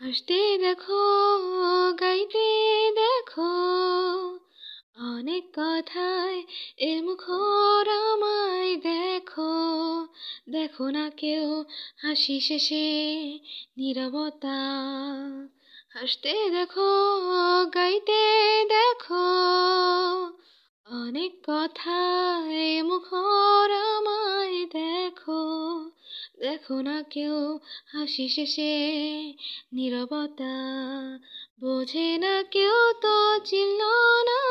হাসতে দেখো, গাইতে দেখো, অনেক কথায় এর মুখর আমায় দেখো। দেখো না কেউ হাসি শেষে নীরবতা। হাসতে দেখো, গাইতে দেখো, অনেক কথায় মুখর আমায় দেখো। দেখো না কেউ হাসি শেষে নীরবতা। বোঝে না কেউ তো চিনল না,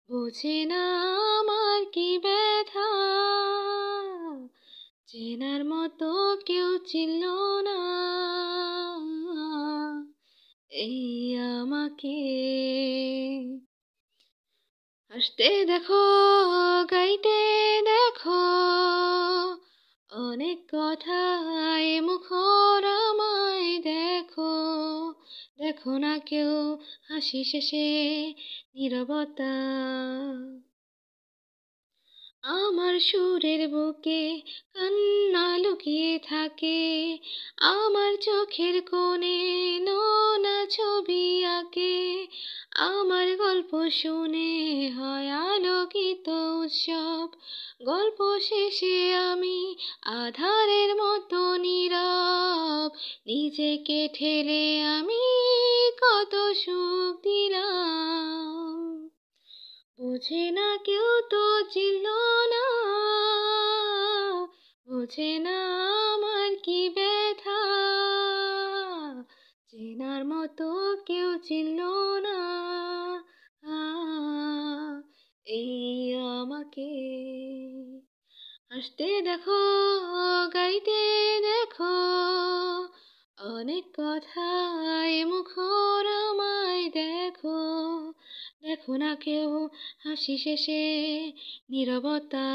বোঝে না আমার কি ব্যথা। চেনার মতো কেউ চিনল না এই আমাকে। হাসতে দেখো, গাইতে দেখো, অনেক কথায় মুখর আমায় দেখো। দেখো না কেউ হাসি শেষে নীরবতা। আমার সুরের বুকে কান্না লুকিয়ে থাকে, আমার চোখের কোণে নোনা ছবি আঁকে। আমার গল্প শুনে হয় আলোকিত উৎসব, গল্প শেষে আমি আধারের মতো নীরব। নিজেকে ঠেলে আমি কত সুখ দিলাম, বোঝে না কেউ তো চিনল না, বোঝে না আমার কি ব্যথা। চেনার মতো কেউ চিনল না এই আমাকে। হাসতে দেখো, গাইতে দেখো, অনেক কথায় মুখর আমায় দেখো। দেখো না কেউ হাসি শেষে নীরবতা।